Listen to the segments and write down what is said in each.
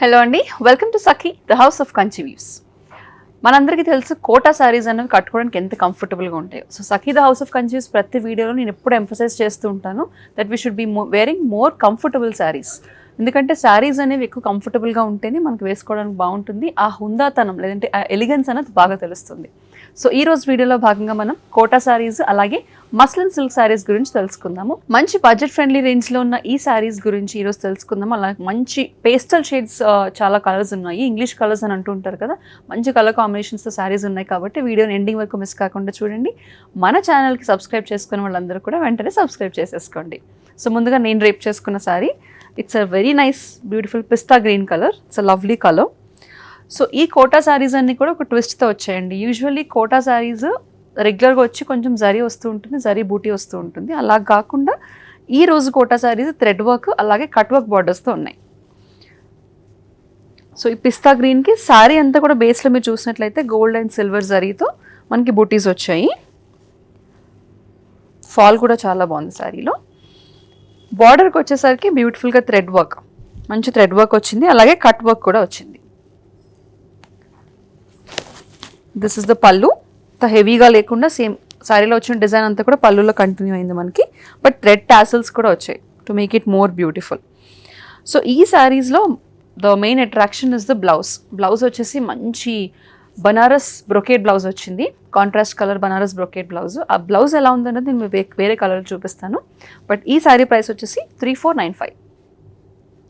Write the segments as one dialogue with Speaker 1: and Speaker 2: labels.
Speaker 1: Hello అండి, welcome to Sakhi the house of Kanchi weaves. మనందరికీ తెలుసు కోటా శారీస్ అనేవి కట్టుకోవడానికి ఎంత కంఫర్టబుల్గా ఉంటాయో. So Sakhi the house of Kanchi weaves ప్రతి వీడియోలో నేను ఎప్పుడు ఎంఫసైజ్ చేస్తూ ఉంటాను that we should be wearing more comfortable saris. ఎందుకంటే శారీస్ అనేవి ఎక్కువ కంఫర్టబుల్గా ఉంటేనే మనకు వేసుకోవడానికి బాగుంటుంది, ఆ హుందాతనం లేదంటే ఆ ఎలిగెన్స్ అనేది బాగా తెలుస్తుంది. సో ఈ రోజు వీడియోలో భాగంగా మనం కోటా శారీస్ అలాగే మస్లిన్ సిల్క్ శారీస్ గురించి తెలుసుకుందాము. మంచి బడ్జెట్ ఫ్రెండ్లీ రేంజ్లో ఉన్న ఈ శారీస్ గురించి ఈరోజు తెలుసుకుందాము. అలాగే మంచి పేస్టల్ షేడ్స్ చాలా కలర్స్ ఉన్నాయి, ఇంగ్లీష్ కలర్స్ అని అంటూ ఉంటారు కదా, మంచి కలర్ కాంబినేషన్స్తో శారీస్ ఉన్నాయి. కాబట్టి వీడియోని ఎండింగ్ వరకు మిస్ కాకుండా చూడండి. మన ఛానల్కి సబ్స్క్రైబ్ చేసుకున్న వాళ్ళందరూ కూడా వెంటనే సబ్స్క్రైబ్ చేసేసుకోండి. సో ముందుగా నేను రేప్ చేసుకున్న sari, it's a very nice beautiful pista green colour, it's a lovely colour. So ఈ కోటా శారీస్ అన్నీ కూడా ఒక ట్విస్ట్తో వచ్చాయండి. యూజువల్లీ కోటా శారీస్ రెగ్యులర్గా వచ్చి కొంచెం జరీ వస్తూ ఉంటుంది, జరీ బూటీ వస్తూ ఉంటుంది. అలా కాకుండా ఈ రోజు కోటా శారీస్ థ్రెడ్ వర్క్ అలాగే కట్ వర్క్ బార్డర్స్తో ఉన్నాయి. సో ఈ పిస్తా గ్రీన్కి శారీ అంతా కూడా బేస్లో మీరు చూసినట్లయితే గోల్డ్ అండ్ సిల్వర్ జరీతో మనకి బూటీస్ వచ్చాయి. ఫాల్ కూడా చాలా బాగుంది శారీలో. బార్డర్కి వచ్చేసరికి బ్యూటిఫుల్గా థ్రెడ్ వర్క్, మంచి థ్రెడ్ వర్క్ వచ్చింది, అలాగే కట్ వర్క్ కూడా వచ్చింది. దిస్ ఇస్ ద పళ్ళు, హెవీగా లేకుండా సేమ్ శారీలో వచ్చిన డిజైన్ అంతా కూడా పళ్ళులో కంటిన్యూ అయింది మనకి, బట్ థ్రెడ్ టాసిల్స్ కూడా వచ్చాయి to make it more beautiful. So ఈ శారీస్లో the main attraction is the blouse. Blouse వచ్చేసి మంచి బనారస్ బ్రొకేట్ బ్లౌజ్ వచ్చింది, contrast colour Banaras brocade blouse. ఆ బ్లౌజ్ ఎలా ఉందన్నది నేను వేరే కలర్ చూపిస్తాను. బట్ ఈ శారీ ప్రైస్ వచ్చేసి 3495.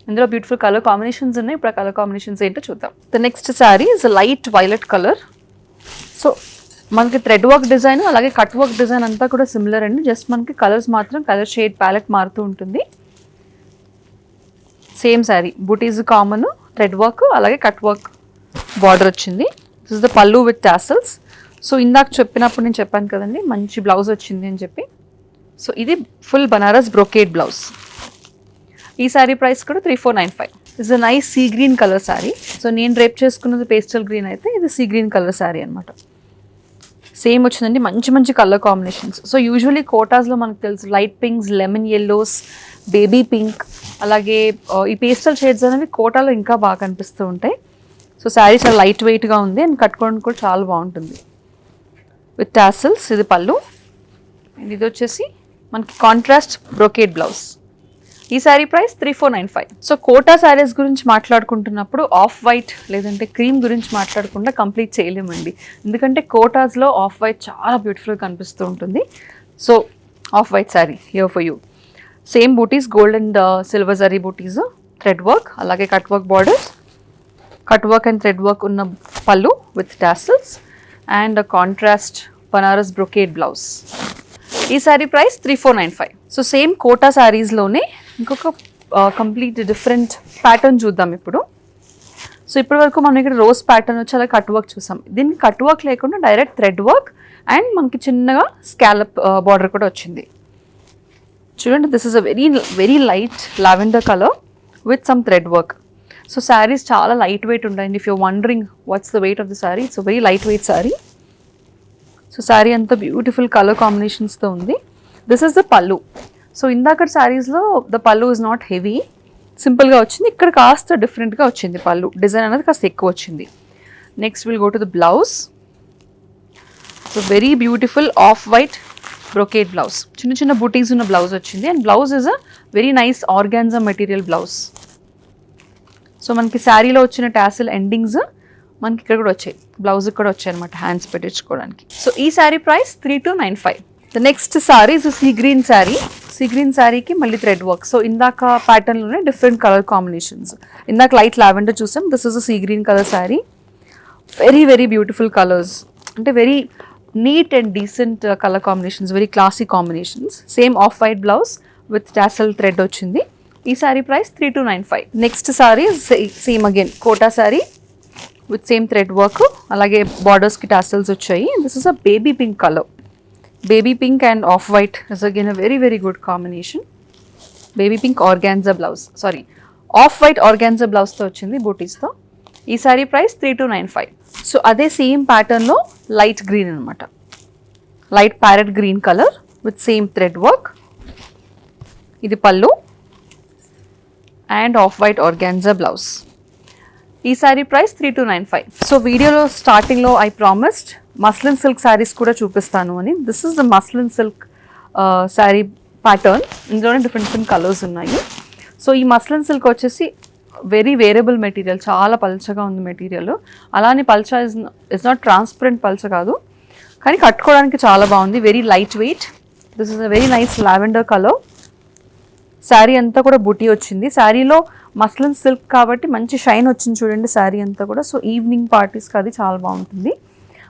Speaker 1: ఇందులో బ్యూటిఫుల్ కలర్ కాంబినేషన్స్ ఉన్నాయి. ఇప్పుడు ఆ కలర్ కాంబినేషన్స్ ఏంటో చూద్దాం. The next sari is light violet colour. So మనకి థ్రెడ్ వర్క్ డిజైన్ అలాగే కట్ వర్క్ డిజైన్ అంతా కూడా సిమిలర్ అండి, జస్ట్ మనకి కలర్స్ మాత్రం కలర్ షేడ్ ప్యాలెట్ మారుతూ ఉంటుంది. సేమ్ శారీ బూటీస్ కామన్, థ్రెడ్ వర్క్ అలాగే కట్ వర్క్ బార్డర్ వచ్చింది. దిస్ ఇస్ ద పల్లు విత్ టాసల్స్. సో ఇందాక చెప్పినప్పుడు నేను చెప్పాను కదండి మంచి బ్లౌజ్ వచ్చింది అని చెప్పి. సో ఇది ఫుల్ బనారస్ బ్రొకేట్ బ్లౌజ్. ఈ శారీ ప్రైస్ కూడా 3495. It's a nice see green colour sari. So నేను రేప్ చేసుకున్నది పేస్టల్ గ్రీన్ అయితే ఇది సీ గ్రీన్ కలర్ శారీ అనమాట. సేమ్ వచ్చిందండి, మంచి మంచి కలర్ కాంబినేషన్స్. సో యూజువల్లీ కోటాస్లో మనకు తెలుసు light pinks, lemon yellows, baby pink, అలాగే ఈ పేస్టల్ షేడ్స్ అనేవి కోటాలో ఇంకా బాగా కనిపిస్తూ ఉంటాయి. సో శారీ చాలా లైట్ వెయిట్గా ఉంది అండ్ కట్టుకోవడానికి కూడా చాలా బాగుంటుంది విత్ టాసిల్స్. ఇది పళ్ళు అండ్ ఇది వచ్చేసి మనకి కాంట్రాస్ట్ బ్రొకేట్ బ్లౌజ్. ఈ శారీ ప్రైస్ 3495. సో కోటా శారీస్ గురించి మాట్లాడుకుంటున్నప్పుడు ఆఫ్ వైట్ లేదంటే క్రీమ్ గురించి మాట్లాడకుండా కంప్లీట్ చేయలేమండి. ఎందుకంటే కోటాస్లో ఆఫ్ వైట్ చాలా బ్యూటిఫుల్గా కనిపిస్తూ ఉంటుంది. So off white sari here for you. Same buttis, gold and silver zari buttis, thread work అలాగే cut work borders, cut work and thread work ఉన్న pallu with tassels and contrast Banaras brocade blouse. ఈ sari price 3495. So same Kota శారీస్లోనే ఇంకొక complete different pattern చూద్దాం ఇప్పుడు. So ఇప్పటి వరకు మనం ఇక్కడ రోజ్ ప్యాటర్న్ వచ్చి అలా కట్ వర్క్ చూసాం. దీనికి కట్ వర్క్ లేకుండా డైరెక్ట్ థ్రెడ్ వర్క్ అండ్ మనకి చిన్నగా స్కాలప్ బార్డర్ కూడా వచ్చింది. చూడండి, this is a very very light lavender colour with some thread work. So saris చాలా లైట్ వెయిట్ ఉంటాయండి. If you're wondering what's the weight of the sari, it's very light weight sari. So sari అంతా beautiful colour కాంబినేషన్స్తో ఉంది. This is the పళ్ళు. So ఇందాక శారీస్లో the పళ్ళు is not heavy, సింపుల్గా వచ్చింది. ఇక్కడ కాస్త డిఫరెంట్గా వచ్చింది పళ్ళు డిజైన్ అనేది, కాస్త ఎక్కువ వచ్చింది. Next will go to the blouse. So very beautiful off white brocade blouse, చిన్న చిన్న బూటీస్ ఉన్న బ్లౌజ్ వచ్చింది. And blouse is a very nice organza material blouse. So మనకి శారీలో వచ్చిన టాసిల్ ఎండింగ్స్ మనకి ఇక్కడ కూడా వచ్చాయి, బ్లౌజ్ కూడా వచ్చాయి అనమాట హ్యాండ్స్ పెట్టించుకోవడానికి. సో ఈ sari price 3295. The next sari is sea green sari. Sea green శారీకి మళ్ళీ థ్రెడ్ వర్క్. సో ఇందాక ప్యాటర్న్లోనే డిఫరెంట్ కలర్ కాంబినేషన్స్. ఇందాక లైట్ లావెండర్ చూసాం, this is a sea green colour sari. Very very beautiful colours, అంటే very neat and decent colour combinations, very classy combinations. Same off white blouse with tassel thread వచ్చింది. ఈ sari price 3295. Next sari same again Kota sari with same thread work, అలాగే బార్డర్స్కి tassels వచ్చాయి. This is a baby pink colour. Baby pink and off white is again a very very good combination. Baby pink organza blouse, sorry off white organza బ్లౌజ్తో వచ్చింది బూటీస్తో. ఈ sari price 3295. So అదే same ప్యాటర్న్లో light green అనమాట, light parrot green colour with same thread work. ఇది పళ్ళు and off white organza blouse. ఈ శారీ ప్రైస్ 3295. సో వీడియోలో స్టార్టింగ్లో I promised muslin silk saris కూడా చూపిస్తాను అని. This is the muslin silk sari pattern. ఇందులోనే డిఫరెంట్ కలర్స్ ఉన్నాయి. సో ఈ మస్లిన్ సిల్క్ వచ్చేసి వెరీ వేరియబుల్ మెటీరియల్, చాలా పల్చగా ఉంది మెటీరియల్. అలానే పల్చ ఇస్ నాట్ ట్రాన్స్పరెంట్ పల్చ కాదు, కానీ కట్టుకోవడానికి చాలా బాగుంది. Very light weight. This is a very nice lavender colour. Sari అంతా కూడా బుటీ వచ్చింది. శారీలో మస్లిన్ సిల్క్ కాబట్టి మంచి షైన్ వచ్చింది చూడండి శారీ అంతా కూడా. సో ఈవినింగ్ పార్టీస్కి అది చాలా బాగుంటుంది.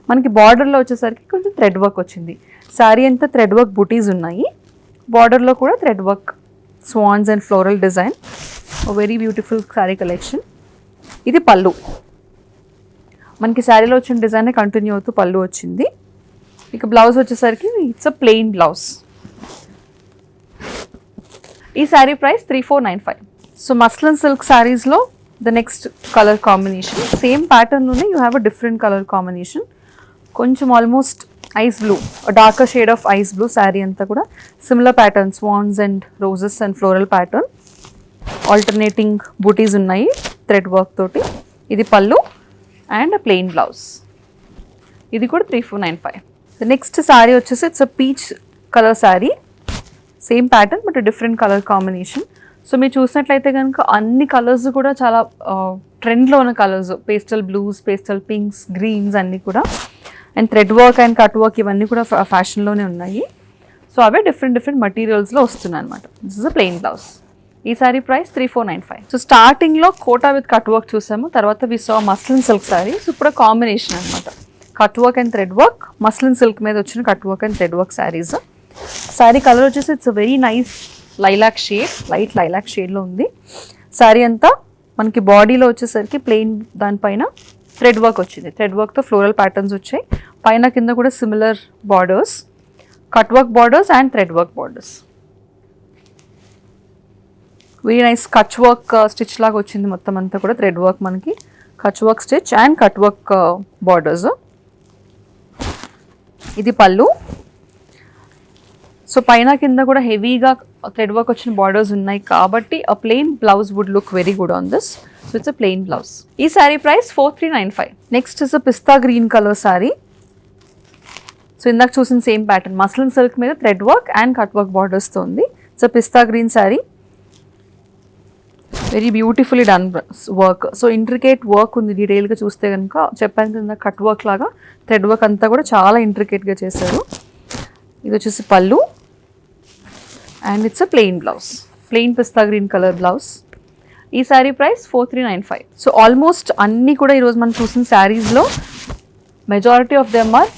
Speaker 1: మనకి బార్డర్లో వచ్చేసరికి కొంచెం థ్రెడ్ వర్క్ వచ్చింది. శారీ అంతా థ్రెడ్ వర్క్ బుటీస్ ఉన్నాయి. బార్డర్లో కూడా thread work, swans and floral design. Very beautiful sari collection. ఇది పళ్ళు. మనకి శారీలో వచ్చిన డిజైనే కంటిన్యూ అవుతూ పళ్ళు వచ్చింది. ఇక బ్లౌజ్ వచ్చేసరికి ఇట్స్ అ ప్లెయిన్ బ్లౌజ్. ఈ sari price 3495. So muslin silk శారీస్లో the next colour combination same ప్యాటర్న్లోనే you have a different colour combination. కొంచెం almost ice blue, darker shade of ice blue. Sari అంతా కూడా similar pattern, swans and roses and floral pattern. Alternating butis ఉన్నాయి thread work తోటి. ఇది పళ్ళు and plain blouse. ఇది కూడా 3495. ద నెక్స్ట్ శారీ వచ్చేసి it's a peach colour sari. Same pattern but different colour combination. So మీరు చూసినట్లయితే కనుక అన్ని కలర్స్ కూడా చాలా ట్రెండ్లో ఉన్న colours. Pastel blues, pastel pinks, greens అన్నీ కూడా. And thread work and cut work ఇవన్నీ కూడా ఫ్యాషన్లోనే ఉన్నాయి. సో అవే డిఫరెంట్ మెటీరియల్స్లో వస్తున్నాయి అనమాట. This is a plain blouse. ఈ సారీ ప్రైస్ 3495. సో స్టార్టింగ్లో కోటా విత్ కట్ వర్క్ చూసాము. తర్వాత we saw muslin silk saris. ఇప్పుడు కాంబినేషన్ అనమాట. Cut work and thread work, muslin silk మీద వచ్చిన cut work and thread work saris. Sari colour వచ్చేసి it's very nice lilac shade, light lilac షేడ్లో ఉంది. శారీ అంతా మనకి బాడీలో వచ్చేసరికి ప్లెయిన్, దానిపైన థ్రెడ్ వర్క్ వచ్చింది. థ్రెడ్ వర్క్తో ఫ్లోరల్ ప్యాటర్న్స్ వచ్చాయి. పైన కింద కూడా similar borders, cut work borders and thread work borders. Very nice Kutch work stitch లాగా వచ్చింది మొత్తం అంతా కూడా. థ్రెడ్ వర్క్ మనకి Kutch work stitch and cut work borders. ఇది పళ్ళు. సో పైన కింద కూడా హెవీగా థ్రెడ్ వర్క్ వచ్చిన బార్డర్స్ ఉన్నాయి కాబట్టి a plain blouse would look very good on this. So it's a plain blouse. ఈ sari price 4395. Next is a pista green colour sari. So ఇందాక చూసిన సేమ్ ప్యాటర్న్, మస్లిన్ సిల్క్ మీద thread work and cut work బార్డర్స్తో ఉంది. It's a pista green sari. Very beautifully done work. So intricate work ఉంది. డీటెయిల్గా చూస్తే కనుక చెప్పాను కదా, కట్ వర్క్ లాగా థ్రెడ్ వర్క్ అంతా కూడా చాలా ఇంట్రికేట్గా చేశారు. ఇది వచ్చేసి పళ్ళు and it's a plain blouse, plain pista green colour blouse. ఈ శారీ ప్రైస్ 4395. సో ఆల్మోస్ట్ అన్నీ కూడా ఈరోజు మనం చూసిన శారీస్లో majority of them are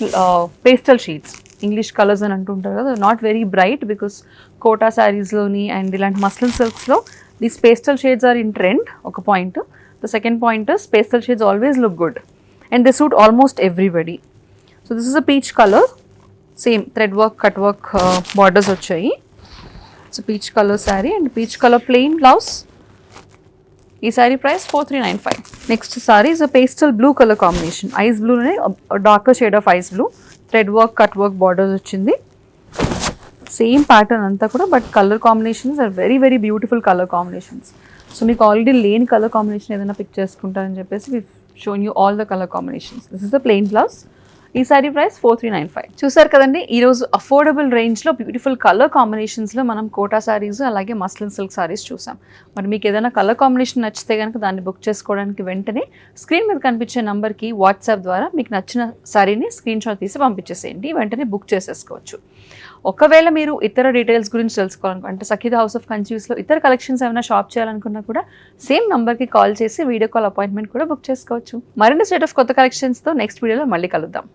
Speaker 1: pastel shades, English colours అని అంటుంటారు కదా. Not very bright because Kota శారీస్లోని అండ్ ఇలాంటి మస్లిన్ సిల్క్స్లో these pastel shades are in trend. ఒక point. The second point is pastel shades always look good and they suit almost everybody. So this is a peach colour. Same thread work, cut work borders వచ్చాయి. So peach colour sari and peach colour plain blouse. ఈ sari price 4395. Next sari is a pastel blue colour combination. Ice బ్లూనే darker shade of ice blue. Thread work, cut work borders వచ్చింది. Same pattern అంతా కూడా, but colour combinations are very very beautiful colour combinations. So మీకు already లేని colour combination ఏదైనా pick చేసుకుంటారని చెప్పేసి we shown you all the colour combinations. This is the plain blouse. ఈ sari price 4395. చూసారు కదండి, ఈరోజు అఫోర్డబుల్ రేంజ్లో బ్యూటిఫుల్ కలర్ కాంబినేషన్స్లో మనం కోటా శారీస్ అలాగే మస్లిన్ సిల్క్ శారీస్ చూసాం. మరి మీకు ఏదైనా కలర్ కాంబినేషన్ నచ్చితే కనుక దాన్ని బుక్ చేసుకోవడానికి వెంటనే స్క్రీన్ మీద కనిపించే నెంబర్కి వాట్సాప్ ద్వారా మీకు నచ్చిన శారీని స్క్రీన్ షాట్ తీసి పంపించేసేయండి. వెంటనే బుక్ చేసేసుకోవచ్చు. ఒకవేళ మీరు ఇతర డీటెయిల్స్ గురించి తెలుసుకోవాలనుకుంటే, అంటే సఖీద హౌస్ ఆఫ్ కన్ఫ్యూజ్లో ఇతర కలెక్షన్స్ ఏమైనా షాప్ చేయాలనుకున్నా కూడా సేమ్ నంబర్కి కాల్ చేసి వీడియో కాల్ అపాయింట్మెంట్ కూడా బుక్ చేసుకోవచ్చు. మరిన్ని సెట్ ఆఫ్ కొత్త కలెక్షన్స్తో నెక్స్ట్ వీడియోలో మళ్ళీ కలుద్దాం.